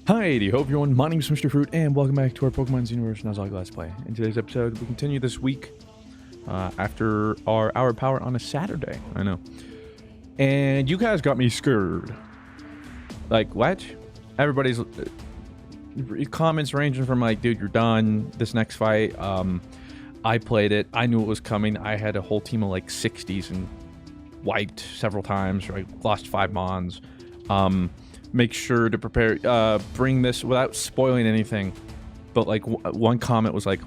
Hi, hope everyone. My name is Mr. Fruit, and welcome back to our Pokemon Xenoverse Nuzlocke Let's Play. In today's episode, we continue this week after our Hour Power on a Saturday. I know. And you guys got me scared. Like, what? Everybody's comments ranging from like, dude, you're done. This next fight, I played it. I knew it was coming. I had a whole team of like 60s and wiped several times. I lost 5 Mons. Make sure to prepare, bring this without spoiling anything. But like one comment was like,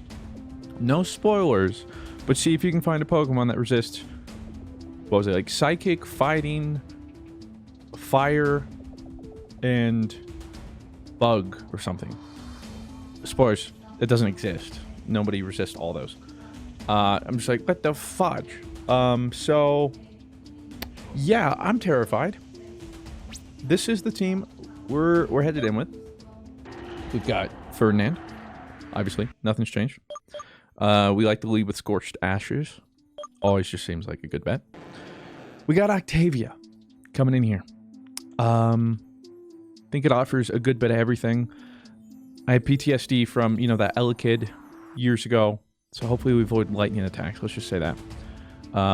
no spoilers, but see if you can find a Pokemon that resists, what was it, like psychic, fighting, fire, and bug or something. Spoilers, it doesn't exist. Nobody resists all those. I'm just like, what the fudge? So yeah, I'm terrified. This is the team we're headed in with. We've got Ferdinand. Obviously, nothing's changed. We like to lead with Scorched Ashes. Always just seems like a good bet. We got Octavia coming in here. Think it offers a good bit of everything. I had PTSD from, you know, that Ella kid years ago. So hopefully we avoid lightning attacks. Let's just say that.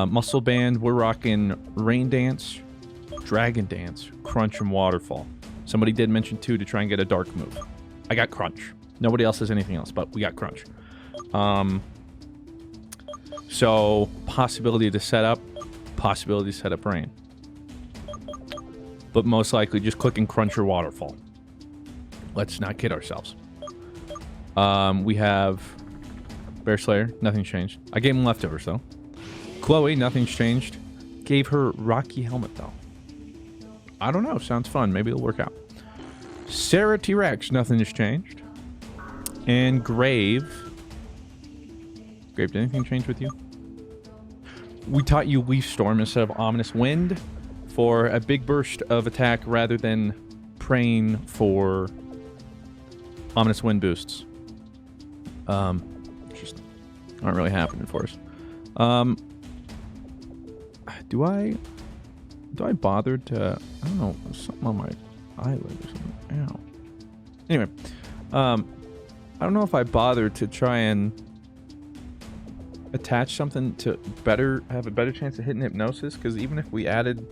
Muscle Band, we're rocking Rain Dance, Dragon Dance, Crunch, and Waterfall. Somebody did mention too to try and get a dark move. I got Crunch. Nobody else has anything else, but we got Crunch. So possibility to set up Rain. But most likely just clicking Crunch or Waterfall. Let's not kid ourselves. We have Bear Slayer, nothing's changed. I gave him leftovers though. Chloe, nothing's changed. Gave her Rocky Helmet though. I don't know. Sounds fun. Maybe it'll work out. Sarah T-Rex. Nothing has changed. And Grave. Grave, did anything change with you? We taught you Leaf Storm instead of Ominous Wind for a big burst of attack rather than praying for Ominous Wind boosts. Just aren't really happening for us. Do I bother to... I don't know, something on my eyelid or something. Ow. Anyway, I don't know if I bothered to try and attach something to have a better chance of hitting Hypnosis, because even if we added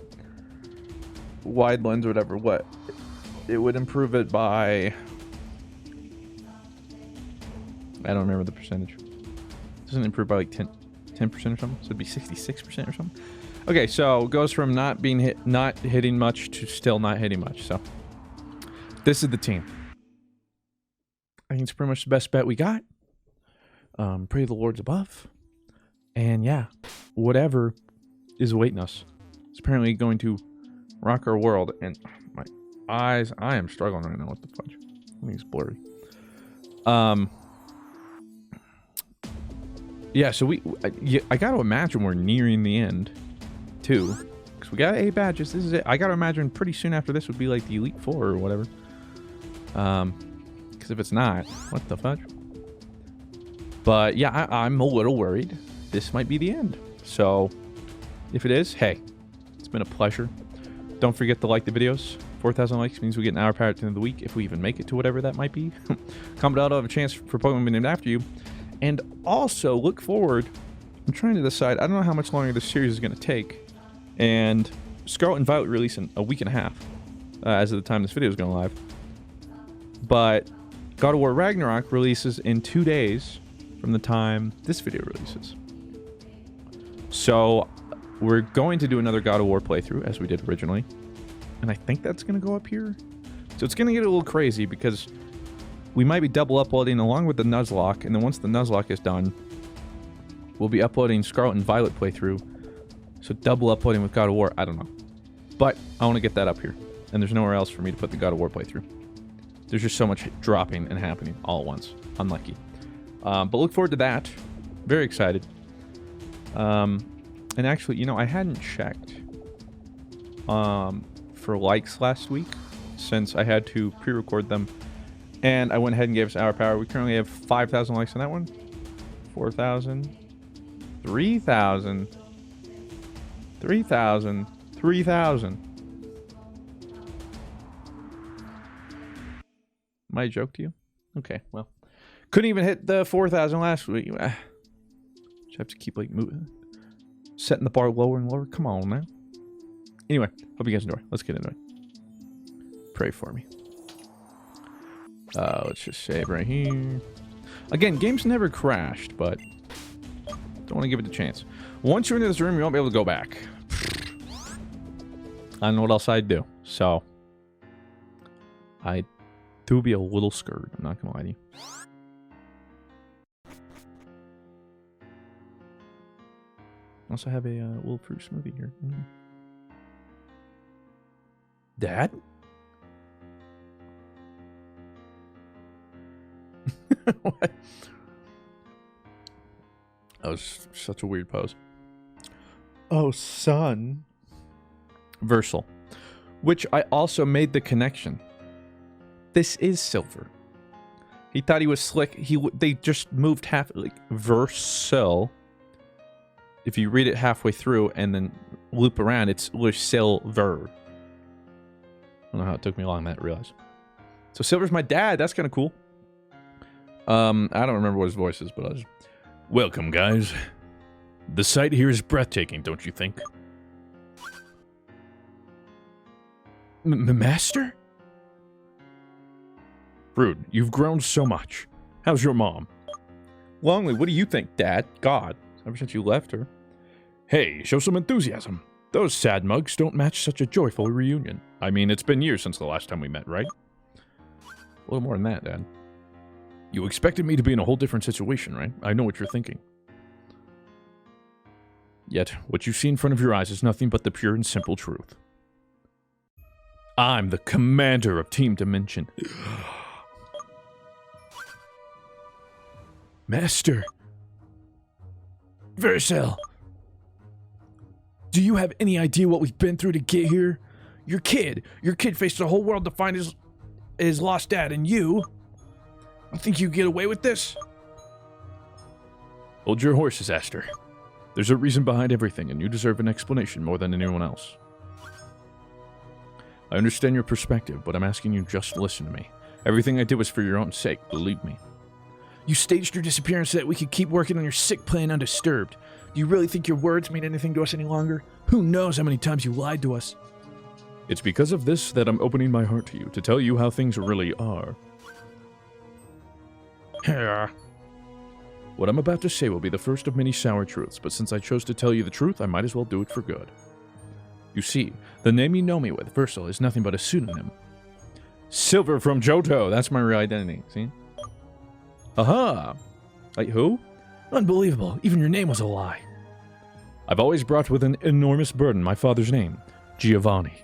Wide Lens or whatever, it would improve it by... I don't remember the percentage. It doesn't improve by like 10% or something, so it'd be 66% or something. Okay, so it goes from not hitting much to still not hitting much. So this is the team. I think it's pretty much the best bet we got. Pray the Lords above. And yeah, whatever is awaiting us. It's apparently going to rock our world. And my eyes, I am struggling right now. What the fudge? I think it's blurry. Yeah, so I got to imagine we're nearing the end. Too, because we got 8 badges. This is it. I gotta imagine pretty soon after this would be like the Elite Four or whatever. Because if it's not, what the fudge? But yeah, I'm a little worried. This might be the end. So if it is, hey, it's been a pleasure. Don't forget to like the videos. 4,000 likes means we get an hour power at the end of the week if we even make it to whatever that might be. Comment out, I'll have a chance for Pokemon being named after you. And also look forward. I'm trying to decide. I don't know how much longer this series is going to take. And Scarlet and Violet release in a week and a half, as of the time this video is going live. But God of War Ragnarok releases in 2 days from the time this video releases. So we're going to do another God of War playthrough, as we did originally. And I think that's going to go up here. So it's going to get a little crazy, because we might be double uploading along with the Nuzlocke. And then once the Nuzlocke is done, we'll be uploading Scarlet and Violet playthrough. So double uploading with God of War, I don't know. But I want to get that up here. And there's nowhere else for me to put the God of War playthrough. There's just so much dropping and happening all at once. Unlucky. But look forward to that. Very excited. And actually, you know, I hadn't checked for likes last week, since I had to pre-record them. And I went ahead and gave us Hour Power. We currently have 5,000 likes on that one. 4,000. 3,000. 3,000. 3,000. My joke to you? Okay, well. Couldn't even hit the 4,000 last week. Just have to keep, like, moving. Setting the bar lower and lower. Come on, man. Anyway, hope you guys enjoy. Let's get into it. Pray for me. Let's just save right here. Again, game's never crashed, but don't want to give it a chance. Once you're into this room, you won't be able to go back. I don't know what else I'd do. So, I do be a little scared. I'm not going to lie to you. Also have a little fruit smoothie here. Dad? What? That was such a weird pose. Oh, son. Versal. Which I also made the connection. This is Silver. He thought he was slick. They just moved half, like, Versal. If you read it halfway through and then loop around, it's Silver. I don't know how it took me long to realize. So Silver's my dad. That's kind of cool. I don't remember what his voice is, but I was... Welcome, guys. The sight here is breathtaking, don't you think? Master? Rude, you've grown so much. How's your mom? Longley, what do you think, Dad? God, ever since you left her. Hey, show some enthusiasm. Those sad mugs don't match such a joyful reunion. I mean, it's been years since the last time we met, right? A little more than that, Dad. You expected me to be in a whole different situation, right? I know what you're thinking. Yet, what you see in front of your eyes is nothing but the pure and simple truth. I'm the commander of Team Dimension. Master. Versal. Do you have any idea what we've been through to get here? Your kid faced the whole world to find his lost dad, and you think you get away with this? Hold your horses, Aster. There's a reason behind everything, and you deserve an explanation more than anyone else. I understand your perspective, but I'm asking you just to listen to me. Everything I did was for your own sake, believe me. You staged your disappearance so that we could keep working on your sick plan undisturbed. Do you really think your words mean anything to us any longer? Who knows how many times you lied to us? It's because of this that I'm opening my heart to you, to tell you how things really are. What I'm about to say will be the first of many sour truths, but since I chose to tell you the truth, I might as well do it for good. You see, the name you know me with, Versal, is nothing but a pseudonym. Silver from Johto, that's my real identity, see? Aha! Like who? Unbelievable, even your name was a lie. I've always brought with an enormous burden my father's name, Giovanni.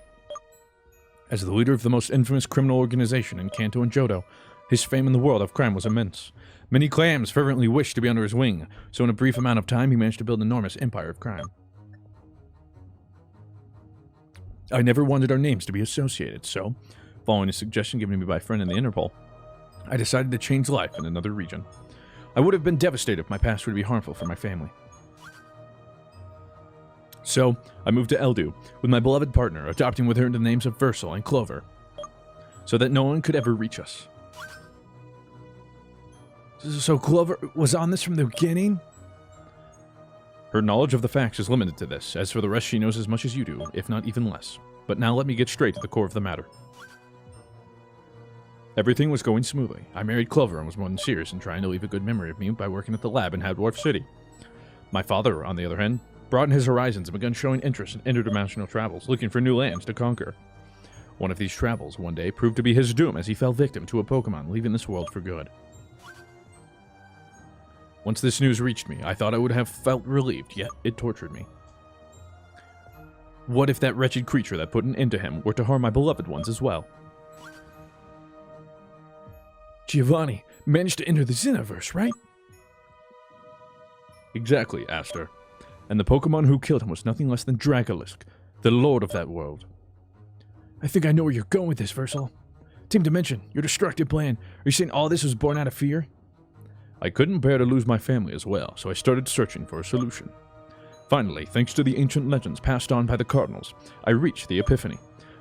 As the leader of the most infamous criminal organization in Kanto and Johto, his fame in the world of crime was immense. Many clans fervently wished to be under his wing, so in a brief amount of time he managed to build an enormous empire of crime. I never wanted our names to be associated, so, following a suggestion given to me by a friend in the Interpol, I decided to change life in another region. I would have been devastated if my past would be harmful for my family. So, I moved to Eldu, with my beloved partner, adopting with her the names of Versal and Clover, so that no one could ever reach us. So Clover was on this from the beginning? Her knowledge of the facts is limited to this. As for the rest, she knows as much as you do, if not even less. But now let me get straight to the core of the matter. Everything was going smoothly. I married Clover and was more than serious in trying to leave a good memory of me by working at the lab in Hadwarf City. My father, on the other hand, broadened his horizons and began showing interest in interdimensional travels, looking for new lands to conquer. One of these travels, one day, proved to be his doom as he fell victim to a Pokemon, leaving this world for good. Once this news reached me, I thought I would have felt relieved, yet it tortured me. What if that wretched creature that put an end to him were to harm my beloved ones as well? Giovanni managed to enter the Xenoverse, right? Exactly, Aster. And the Pokemon who killed him was nothing less than Dragolisk, the lord of that world. I think I know where you're going with this, Versal. Team Dimension, your destructive plan. Are you saying all this was born out of fear? I couldn't bear to lose my family as well, so I started searching for a solution. Finally, thanks to the ancient legends passed on by the Cardinals, I reached the Epiphany.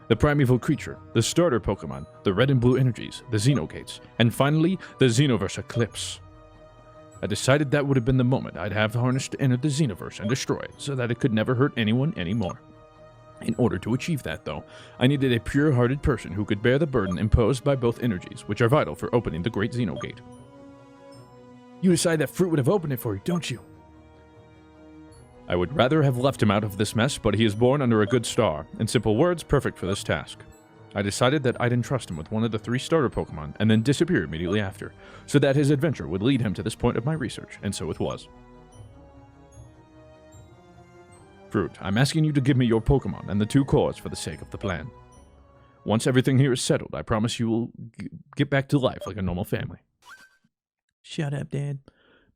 the primeval creature, the starter Pokemon, the red and blue energies, the Xenogates, and finally, the Xenoverse Eclipse. I decided that would have been the moment I'd have harnessed to enter the Xenoverse and destroy it, so that it could never hurt anyone anymore. In order to achieve that, though, I needed a pure-hearted person who could bear the burden imposed by both energies, which are vital for opening the Great Xenogate. You decide that Fruit would have opened it for you, don't you? I would rather have left him out of this mess, but he is born under a good star. In simple words, perfect for this task. I decided that I'd entrust him with one of the 3 starter Pokemon, and then disappear immediately after, so that his adventure would lead him to this point of my research, and so it was. Fruit, I'm asking you to give me your Pokemon and the 2 cores for the sake of the plan. Once everything here is settled, I promise you will get back to life like a normal family. Shut up, Dad.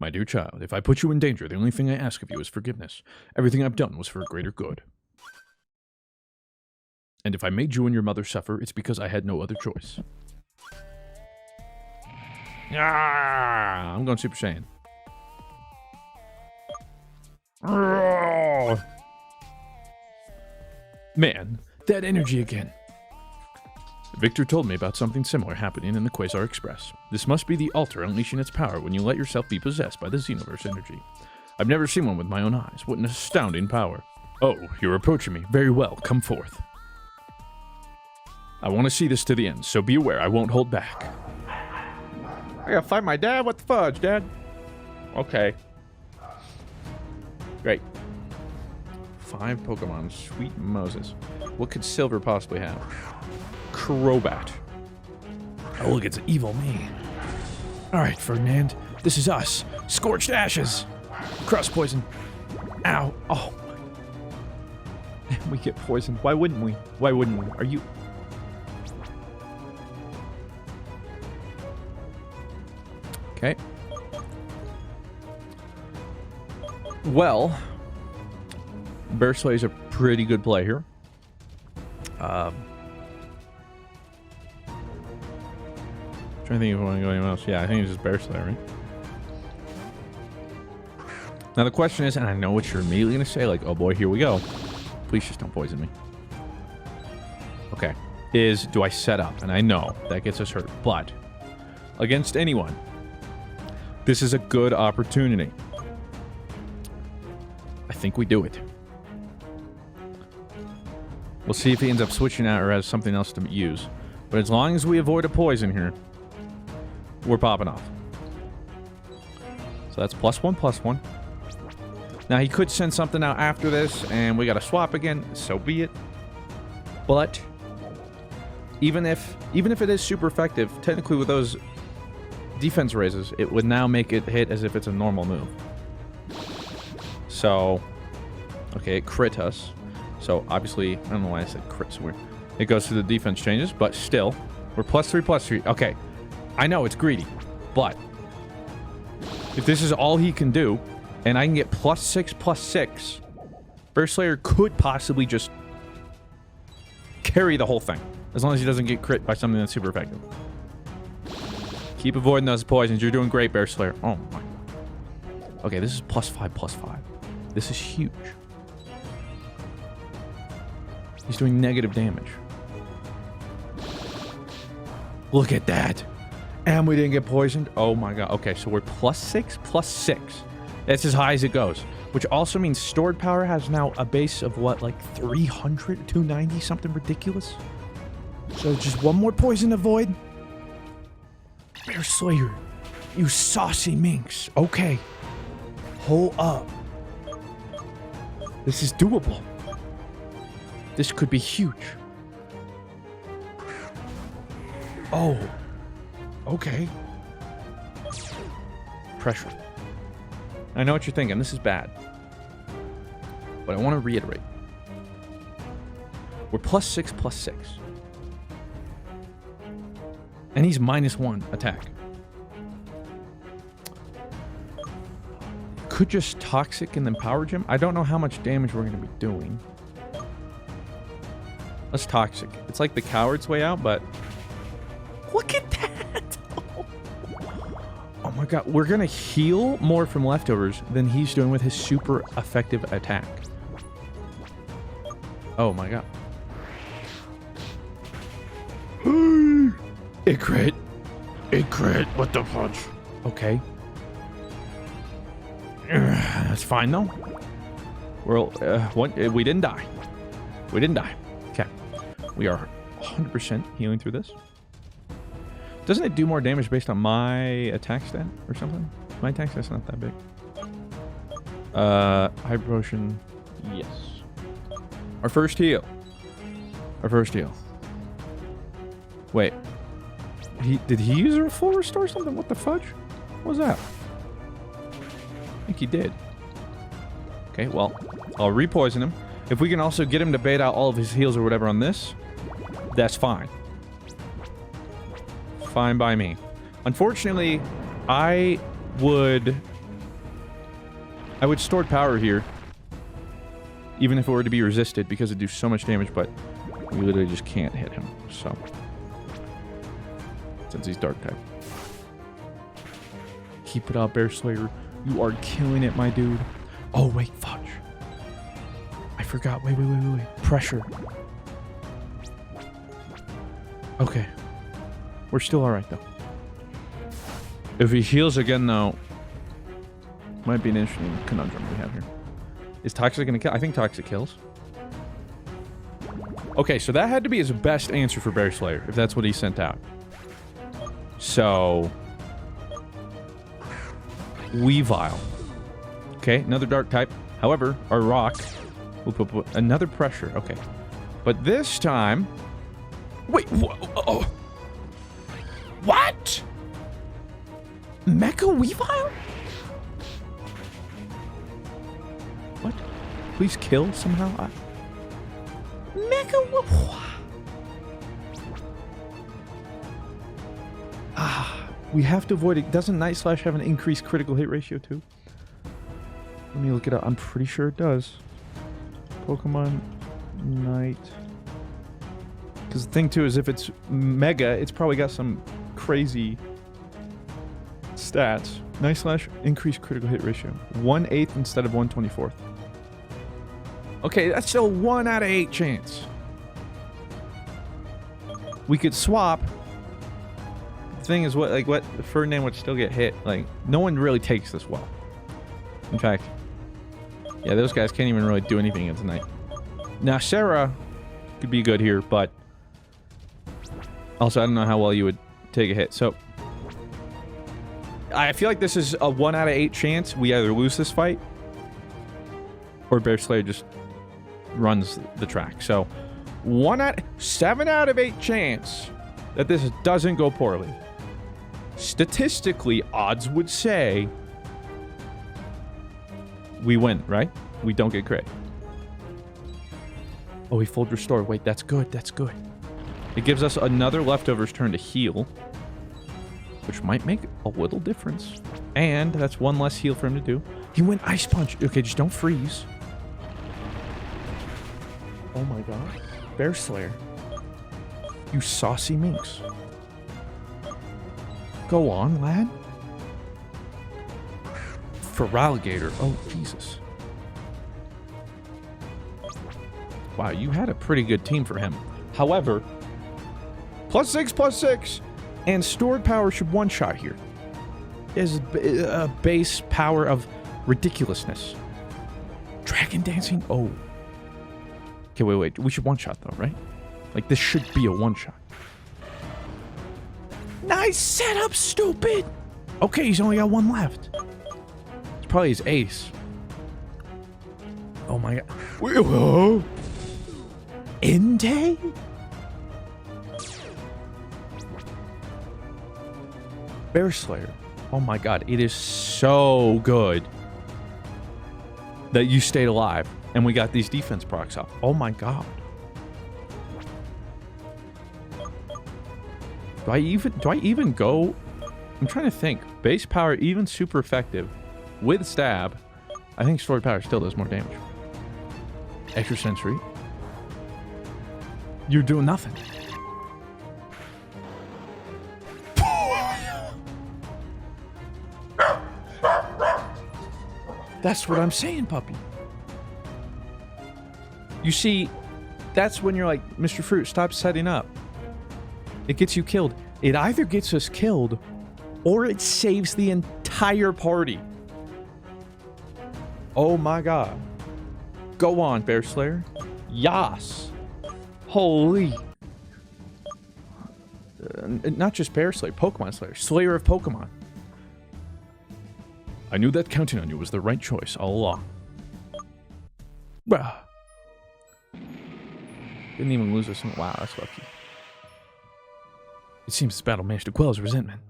My dear child, if I put you in danger, the only thing I ask of you is forgiveness. Everything I've done was for a greater good. And if I made you and your mother suffer, it's because I had no other choice. Ah, I'm going Super Saiyan. Oh. Man, that energy again. Victor told me about something similar happening in the Quasar Express. This must be the altar unleashing its power when you let yourself be possessed by the Xenoverse energy. I've never seen one with my own eyes. What an astounding power. Oh, you're approaching me. Very well, come forth. I want to see this to the end, so be aware I won't hold back. I gotta fight my dad? What the fudge, Dad? Okay. Great. 5 Pokemon. Sweet Moses. What could Silver possibly have? Crobat. Oh, look, it's evil me. Alright, Ferdinand. This is us. Scorched Ashes. Cross poison. Ow. Oh. We get poisoned. Why wouldn't we? Why wouldn't we? Are you... Okay. Well, Versal is a pretty good play here. Trying to think if I want to go anyone else. Yeah, I think it's just Versal, right? Now the question is, and I know what you're immediately going to say, like, oh boy, here we go. Please just don't poison me. Okay. Do I set up? And I know that gets us hurt, but against anyone, this is a good opportunity. I think we do it. We'll see if he ends up switching out or has something else to use. But as long as we avoid a poison here, we're popping off. So that's +1/+1. Now he could send something out after this and we gotta swap again, so be it. But even if it is super effective, technically with those defense raises, it would now make it hit as if it's a normal move. So, okay, it crit us. So obviously, I don't know why I said crit somewhere. It goes through the defense changes, but still, we're +3/+3. Okay, I know it's greedy, but if this is all he can do, and I can get +6/+6, Burslayer could possibly just carry the whole thing, as long as he doesn't get crit by something that's super effective. Keep avoiding those poisons. You're doing great, Burslayer. Oh my. Okay, this is +5/+5. This is huge. He's doing negative damage. Look at that. And we didn't get poisoned. Oh my god. Okay, so we're +6/+6. That's as high as it goes. Which also means stored power has now a base of what, like 300, 290, something ridiculous? So just one more poison to avoid. Bear Slayer, you saucy minx. Okay. Hold up. This is doable. This could be huge. Oh. Okay. Pressure. I know what you're thinking. This is bad. But I want to reiterate. We're +6/+6. And he's -1 attack. Could just Toxic and then Power Gem. I don't know how much damage we're going to be doing. Let's Toxic. It's like the coward's way out, but... Look at that! Oh my god. We're going to heal more from leftovers than he's doing with his super effective attack. Oh my god. It crit. It crit. What the fudge? Okay. That's fine, though. Well, what? We didn't die. We didn't die. Okay. We are 100% healing through this. Doesn't it do more damage based on my attack stat or something? My attack stat's not that big. Hyper Potion. Yes. Our first heal. Our first heal. Wait. Did he use a full restore or something? What the fudge? What was that? I think he did. Okay, well, I'll repoison him. If we can also get him to bait out all of his heals or whatever on this, that's fine. Fine by me. Unfortunately, I would stored power here, even if it were to be resisted, because it'd do so much damage, but we literally just can't hit him, so. Since he's dark type. Keep it up, Bear Slayer. You are killing it, my dude. Oh, wait, fudge. I forgot. Wait. Pressure. Okay. We're still alright, though. If he heals again, though, might be an interesting conundrum we have here. Is Toxic gonna kill? I think Toxic kills. Okay, so that had to be his best answer for Bear Slayer, if that's what he sent out. So... Weavile. Okay, another dark type. However, our rock will put another pressure. Okay. But this time... Wait, oh. What? Mecha Weavile? What? Please kill somehow? Mecha Weavile? We have to avoid it. Doesn't Night Slash have an increased critical hit ratio too? Let me look it up. I'm pretty sure it does. Pokemon Night. Because the thing too is if it's Mega, it's probably got some crazy stats. Night Slash, increased critical hit ratio. 1/8 instead of 1/24. Okay, that's still 1 out of 8 chance. We could swap. Thing is what Ferdinand would still get hit. Like, no one really takes this well. In fact, yeah, those guys can't even really do anything tonight. Now Sarah could be good here, but also I don't know how well you would take a hit. So I feel like this is a 1 out of 8 chance we either lose this fight or Bear Slayer just runs the track. So 7 out of 8 chance that this doesn't go poorly. Statistically, odds would say we win, right? We don't get crit. Oh, he full restore. Wait, that's good. That's good. It gives us another leftovers turn to heal, which might make a little difference. And that's one less heal for him to do. He went Ice Punch. Okay, just don't freeze. Oh my god. Bear Slayer. You saucy minx. Go on, lad. Feraligatr. Oh, Jesus. Wow, you had a pretty good team for him. However, +6/+6, and stored power should one-shot here. Is a base power of ridiculousness. Dragon Dancing? Oh. Okay, wait. We should one-shot, though, right? Like, this should be a one-shot. Nice setup, stupid! Okay, he's only got one left. It's probably his ace. Oh my god. Whoa! Entei? Bear Slayer. Oh my god, it is so good that you stayed alive and we got these defense procs up. Oh my god. Do I even go? I'm trying to think. Base power, even super effective with stab. I think stored power still does more damage. Extrasensory. You're doing nothing. That's what I'm saying, puppy. You see, that's when you're like, Mr. Fruit, stop setting up. It gets you killed. It either gets us killed, or it saves the entire party. Oh my god. Go on, Bear Slayer. Yas. Holy. Not just Bear Slayer, Pokemon Slayer. Slayer of Pokemon. I knew that counting on you was the right choice all along. Bruh. Didn't even lose us. Wow, that's lucky. It seems this battle managed to quell his resentment.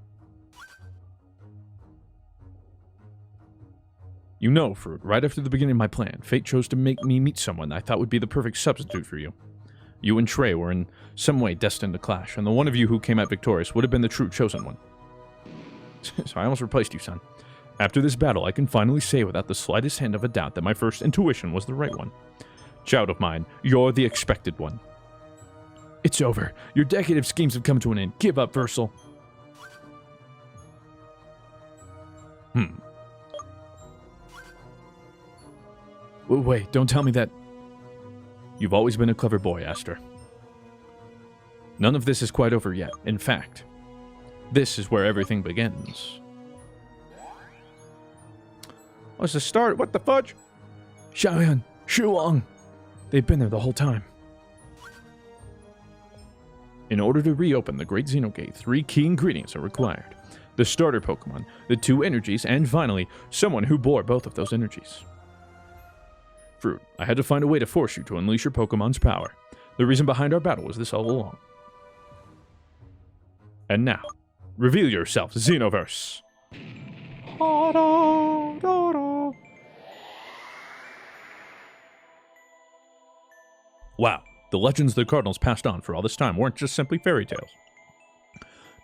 You know, Fruit, right after the beginning of my plan, fate chose to make me meet someone I thought would be the perfect substitute for you. You and Trey were in some way destined to clash, and the one of you who came out victorious would have been the true chosen one. So I almost replaced you, son. After this battle, I can finally say without the slightest hint of a doubt that my first intuition was the right one. Child of mine, you're the expected one. It's over. Your decade of schemes have come to an end. Give up, Versal. Wait, don't tell me that... You've always been a clever boy, Aster. None of this is quite over yet. In fact, this is where everything begins. What's the start? What the fudge? Xiaoyan, Shuang. They've been there the whole time. In order to reopen the Great Xenogate, 3 key ingredients are required. The starter Pokemon, the 2 energies, and finally, someone who bore both of those energies. Fruit, I had to find a way to force you to unleash your Pokemon's power. The reason behind our battle was this all along. And now, reveal yourself, Xenoverse. Wow, the legends the Cardinals passed on for all this time weren't just simply fairy tales.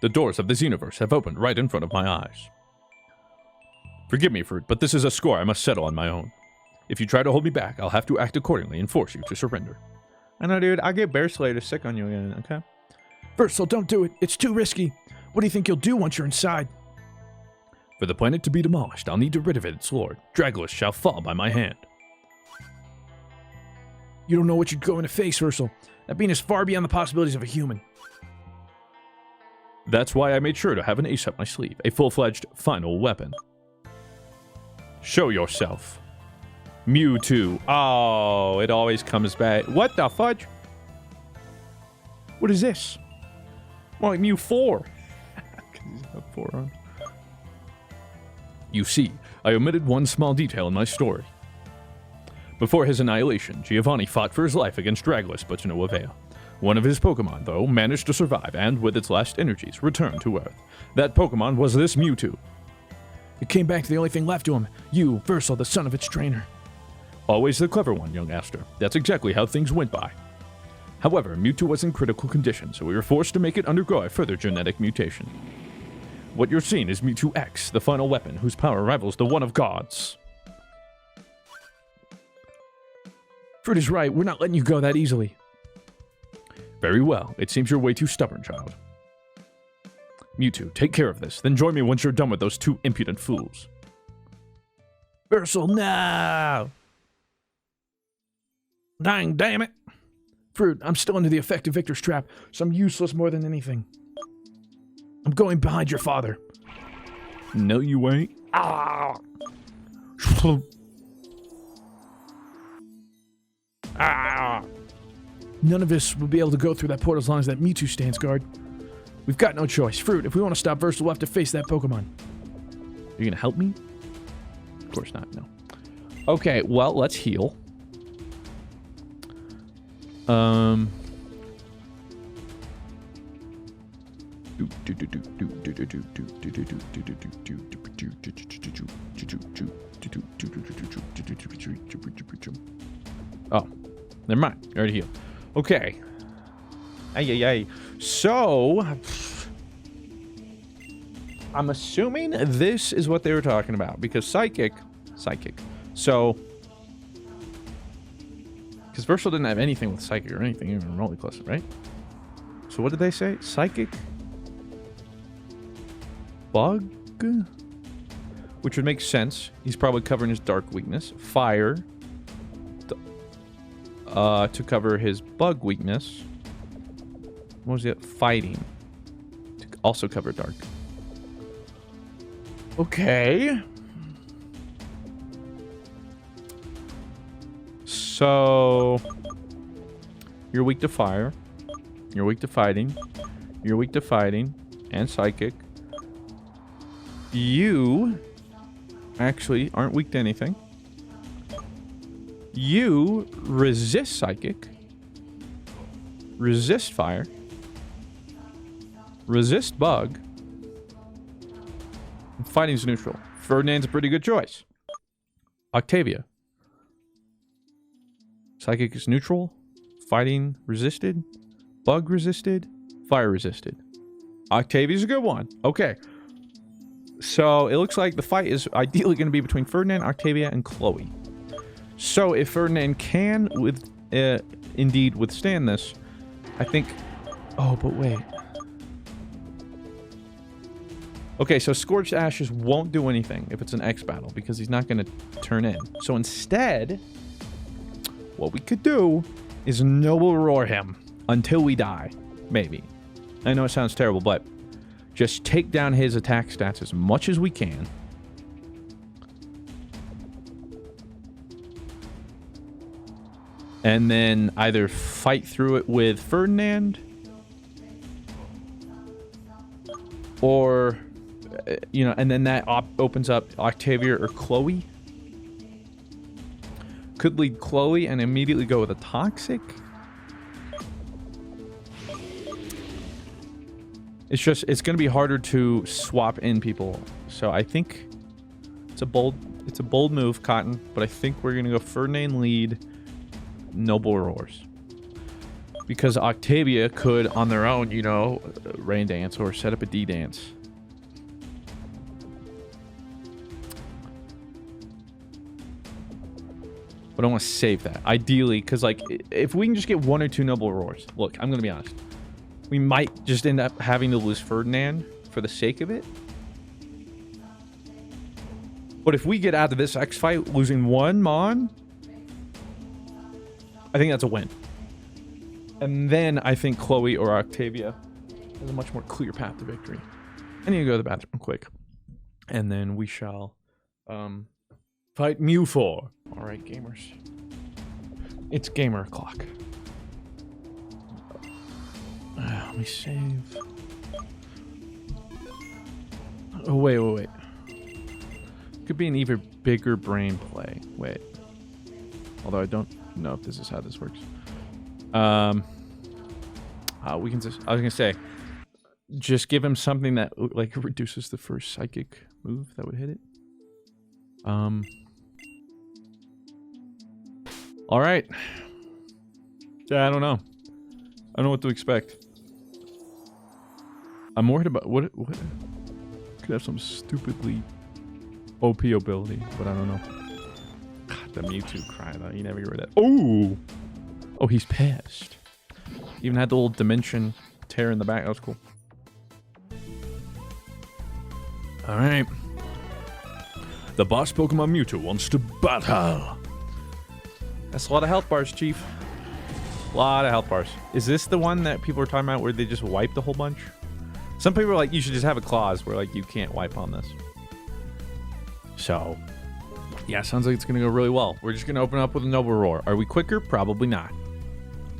The doors of the Xenoverse have opened right in front of my eyes. Forgive me, Fruit, but this is a score I must settle on my own. If you try to hold me back, I'll have to act accordingly and force you to surrender. I know, dude. I'll get Bear Slayer to sick on you again, okay? Versal, don't do it. It's too risky. What do you think you'll do once you're inside? For the planet to be demolished, I'll need to rid of it its lord. Dragolus shall fall by my hand. You don't know what you're going to face, Versal. That being is far beyond the possibilities of a human. That's why I made sure to have an ace up my sleeve. A full-fledged final weapon. Show yourself. Mewtwo. Oh, it always comes back. What the fudge? What is this? More like Mew 4. He's got 4 on. You see, I omitted one small detail in my story. Before his annihilation, Giovanni fought for his life against Dragolus, but to no avail. One of his Pokemon, though, managed to survive and, with its last energies, returned to Earth. That Pokemon was this Mewtwo. It came back to the only thing left to him. You, Versal, the son of its trainer. Always the clever one, young Aster. That's exactly how things went by. However, Mewtwo was in critical condition, so we were forced to make it undergo a further genetic mutation. What you're seeing is Mewtwo X, the final weapon, whose power rivals the one of gods. Fruit is right, we're not letting you go that easily. Very well, it seems you're way too stubborn, child. Mewtwo, take care of this, then join me once you're done with those 2 impudent fools. Versal, no! Dang, damn it! Fruit, I'm still under the effect of Victor's trap, so I'm useless more than anything. I'm going behind your father. No, you ain't. Ah! Ah! None of us will be able to go through that portal as long as that Mewtwo stands guard. We've got no choice. Fruit, if we want to stop Versal, we'll have to face that Pokemon. Are you gonna help me? Of course not, no. Okay, well, let's heal. Oh, never mind. Already healed. Okay. Ay. So, I'm assuming this is what they were talking about because psychic. So, because Versal didn't have anything with psychic or anything even remotely close, right? So what did they say? Psychic? Bug? Which would make sense. He's probably covering his dark weakness. Fire. To cover his bug weakness. What was it? Fighting. Also covered dark. Okay. So you're weak to fire. You're weak to fighting. You're weak to fighting and psychic. You actually aren't weak to anything. You resist psychic. Resist fire. Resist bug. And fighting's neutral. Ferdinand's a pretty good choice. Octavia. Psychic is neutral. Fighting resisted. Bug resisted. Fire resisted. Octavia's a good one. Okay. So it looks like the fight is ideally going to be between Ferdinand, Octavia, and Chloe. So if Ferdinand can indeed withstand this, I think... Oh, but wait. Okay, so Scorched Ashes won't do anything if it's an X battle because he's not going to turn in. So instead, what we could do is Noble Roar him until we die. Maybe. I know it sounds terrible, but just take down his attack stats as much as we can. And then either fight through it with Ferdinand or, you know, and then that opens up Octavia or Chloe. Could lead Chloe and immediately go with a Toxic. It's just, it's going to be harder to swap in people. So I think it's a bold move, Cotton, but I think we're going to go Ferdinand lead, Noble Roars. Because Octavia could, on their own, you know, rain dance or set up a D dance. But I want to save that. Ideally, because, like, if we can just get 1 or 2 Noble Roars. Look, I'm going to be honest. We might just end up having to lose Ferdinand for the sake of it. But if we get out of this X fight losing 1 Mon, I think that's a win. And then I think Chloe or Octavia has a much more clear path to victory. I need to go to the bathroom quick. And then we shall fight Mewtwo. Alright, gamers. It's gamer o'clock. Let me save. Oh, wait. Could be an even bigger brain play. Wait. Although I don't know if this is how this works. We can just, I was gonna say, just give him something that like reduces the first psychic move that would hit it. All right. Yeah, I don't know. I don't know what to expect. I'm worried about what could have some stupidly OP ability, but I don't know. God, the Mewtwo cry though. You never get rid of that. Oh, he's pissed. Even had the little dimension tear in the back. That was cool. All right. The boss Pokemon Mewtwo wants to battle. That's a lot of health bars, Chief. A lot of health bars. Is this the one that people are talking about where they just wiped a whole bunch? Some people are like, you should just have a clause where like you can't wipe on this. So, yeah, sounds like it's going to go really well. We're just going to open up with a Noble Roar. Are we quicker? Probably not.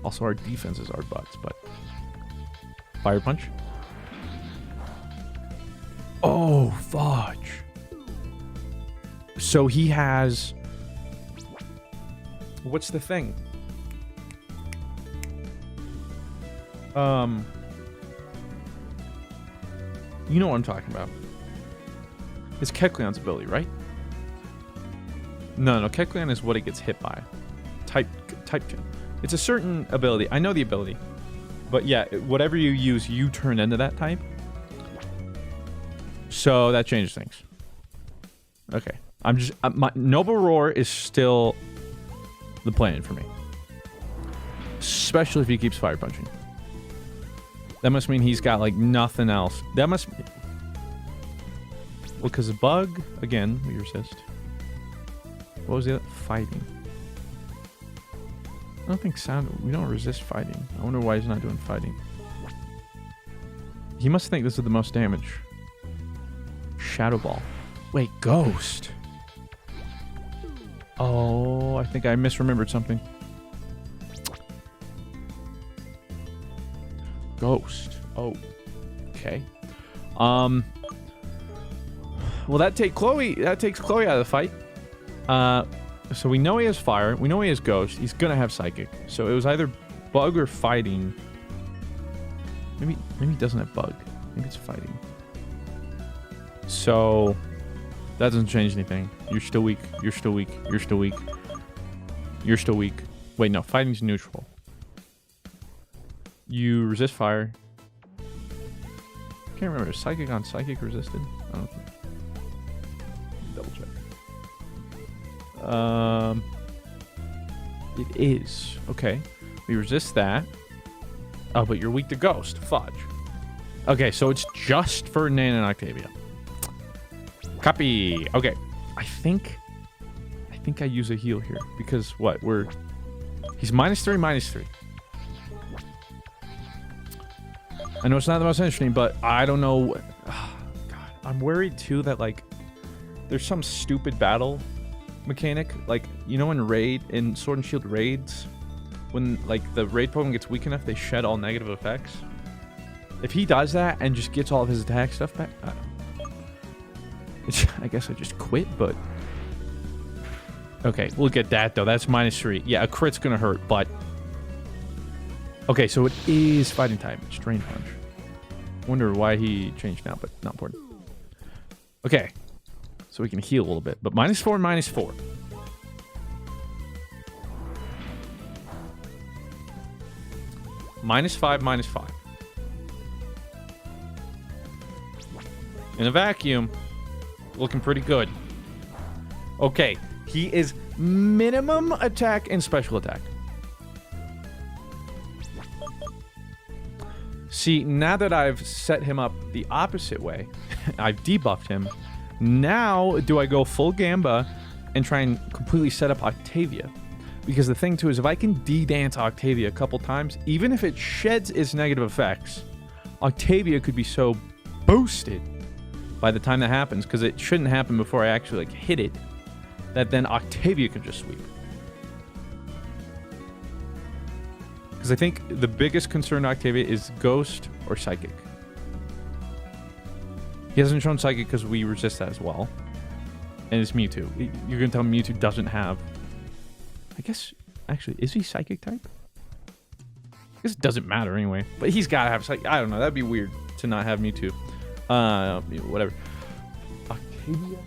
Also, our defenses are butts, but... Fire Punch. Oh, fudge. So he has... What's the thing? You know what I'm talking about. It's Kecleon's ability, right? No, Kecleon is what it gets hit by. Type. It's a certain ability. I know the ability. But yeah, whatever you use, you turn into that type. So that changes things. Okay. My Noble Roar is still the plan for me. Especially if he keeps fire punching. That must mean he's got like nothing else. That must... Well, because bug, again, we resist. What was the other? Fighting. I don't think sound... We don't resist fighting. I wonder why he's not doing fighting. He must think this is the most damage. Shadow Ball. Wait, Ghost. Oh, I think I misremembered something. Ghost. Oh. Okay. Well, that takes Chloe out of the fight. So we know he has fire. We know he has ghost. He's gonna have psychic. So it was either bug or fighting. Maybe he doesn't have bug. Maybe it's fighting. So that doesn't change anything. You're still weak. You're still weak. You're still weak. You're still weak. Wait, no. Fighting's neutral. You resist fire. Can't remember. Is psychic on psychic resisted? I don't think. Double check. It is. Okay. We resist that. Oh, but you're weak to ghost. Fudge. Okay, so it's just for Nan and Octavia. Copy. Okay. I think I use a heal here because what? He's -3, -3. I know it's not the most interesting, but I don't know. Oh, God, I'm worried too that like there's some stupid battle mechanic, like you know in Sword and Shield raids, when like the raid Pokemon gets weak enough, they shed all negative effects. If he does that and just gets all of his attack stuff back, I guess I just quit. But okay, we'll get that though. That's -3. Yeah, a crit's gonna hurt, but. Okay, so it is fighting type. It's Drain Punch. Wonder why he changed now, but not important. Okay. So we can heal a little bit. But -4, -4. -5, -5. In a vacuum. Looking pretty good. Okay. He is minimum attack and special attack. See, now that I've set him up the opposite way, I've debuffed him. Now, do I go full Gamba and try and completely set up Octavia? Because the thing, too, is if I can D-dance Octavia a couple times, even if it sheds its negative effects, Octavia could be so boosted by the time that happens, because it shouldn't happen before I actually, like, hit it, that then Octavia could just sweep. Because I think the biggest concern to Octavia is Ghost or Psychic. He hasn't shown Psychic because we resist that as well. And it's Mewtwo. You're going to tell me Mewtwo doesn't have... I guess... Actually, is he Psychic type? I guess it doesn't matter anyway. But he's got to have Psychic. I don't know. That'd be weird to not have Mewtwo. Whatever. Octavia?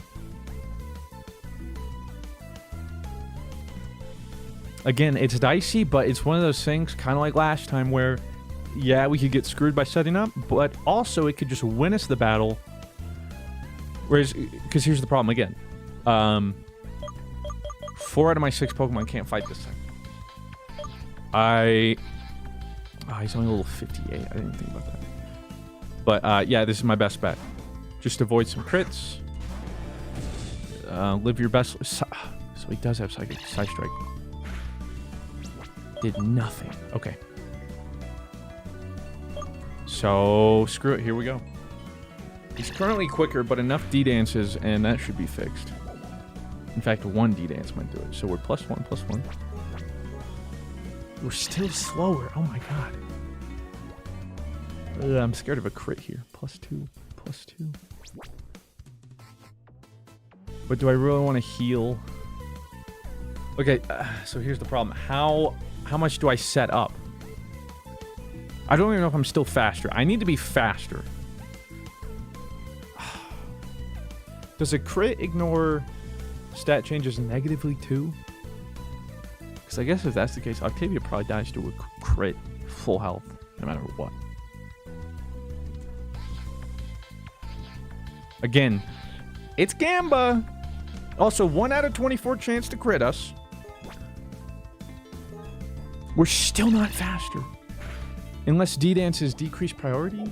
Again, it's dicey, but it's one of those things, kind of like last time, where, yeah, we could get screwed by setting up, but also it could just win us the battle. Whereas, because here's the problem again. 4 out of my 6 Pokemon can't fight this time. He's only level 58. I didn't think about that. But, yeah, this is my best bet. Just avoid some crits. Live your best... So he does have Psychic. Side Strike. Did nothing. Okay. So, screw it. Here we go. He's currently quicker, but enough D-dances, and that should be fixed. In fact, 1 D-dance might do it. So we're +1, +1. We're still slower. Oh my god. I'm scared of a crit here. +2, +2. But do I really want to heal? Okay, so here's the problem. How much do I set up? I don't even know if I'm still faster. I need to be faster. Does a crit ignore stat changes negatively too? Because I guess if that's the case, Octavia probably dies to a crit full health, no matter what. Again, it's Gamba. Also, 1 out of 24 chance to crit us. We're still not faster. Unless D-Dance is decreased priority?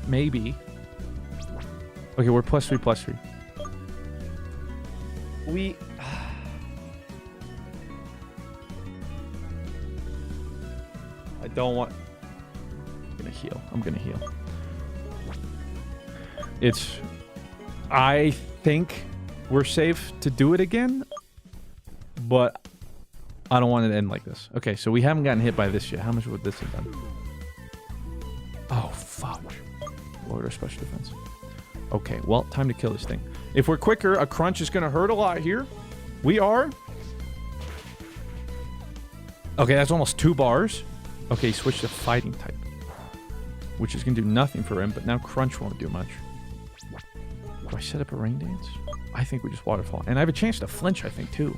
Maybe. Okay, we're +3, +3. We... I don't want... gonna heal. I'm gonna heal. I think we're safe to do it again, but I don't want it to end like this. Okay, so we haven't gotten hit by this yet. How much would this have done? Oh, fuck. Lowered our special defense. Okay, well, time to kill this thing. If we're quicker, a crunch is going to hurt a lot here. We are. Okay, that's almost 2 bars. Okay, switch to fighting type, which is going to do nothing for him, but now crunch won't do much. Do I set up a rain dance? I think we just waterfall. And I have a chance to flinch, I think, too.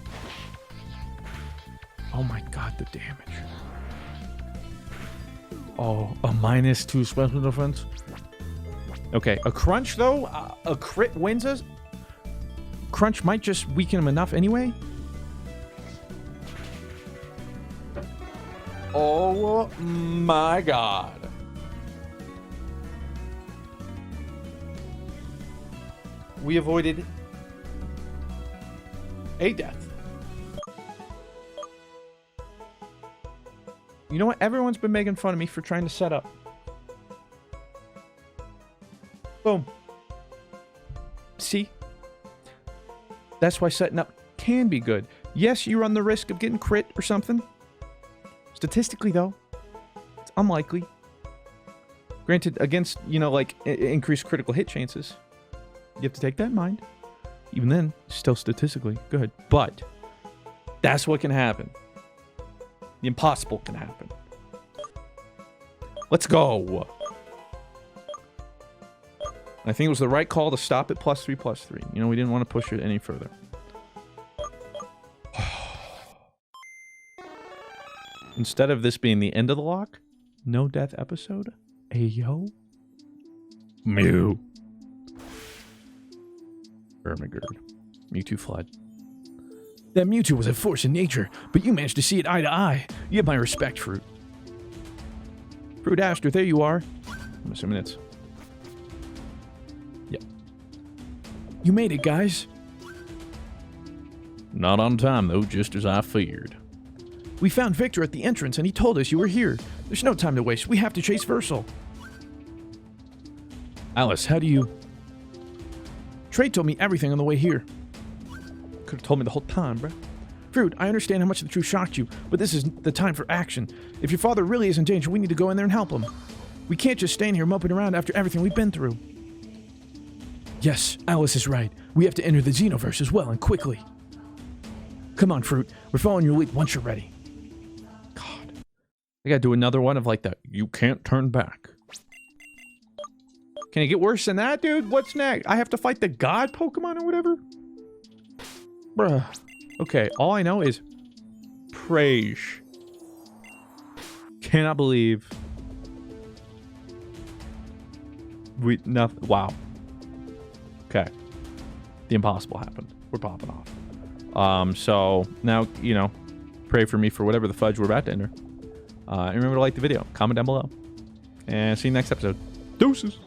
Oh my god, the damage. Oh, a -2 special defense. Okay, a crunch, though. A crit wins us. Crunch might just weaken him enough anyway. Oh my god. We avoided a death. You know what? Everyone's been making fun of me for trying to set up. Boom. See? That's why setting up can be good. Yes, you run the risk of getting crit or something. Statistically, though, it's unlikely. Granted, against, you know, like, increased critical hit chances. You have to take that in mind. Even then, still statistically good. But that's what can happen. The impossible can happen. Let's go. I think it was the right call to stop at +3/+3. You know, we didn't want to push it any further. Instead of this being the end of the lock, no death episode. Ayo. Mew. Ermagerd. Mewtwo Flood. That Mewtwo was a force in nature, but you managed to see it eye to eye. You have my respect, Fruit. Fruit Aster, there you are. I'm assuming it's... Yep. You made it, guys. Not on time, though, just as I feared. We found Victor at the entrance, and he told us you were here. There's no time to waste. We have to chase Versal. Alice, how do you... Trey told me everything on the way here. Could have told me the whole time, bruh. Fruit, I understand how much the truth shocked you, but this is the time for action. If your father really is in danger, we need to go in there and help him. We can't just stand here moping around after everything we've been through. Yes, Alice is right. We have to enter the Xenoverse as well, and quickly. Come on, Fruit. We're following your lead once you're ready. God. I gotta do another one of like that. You can't turn back. Can it get worse than that, dude? What's next? I have to fight the god Pokemon or whatever? Bruh. Okay, all I know is praise. Cannot believe we nothing. Wow. Okay. The impossible happened. We're popping off. So now, you know, pray for me for whatever the fudge we're about to enter. And remember to like the video, comment down below, and see you next episode. Deuces.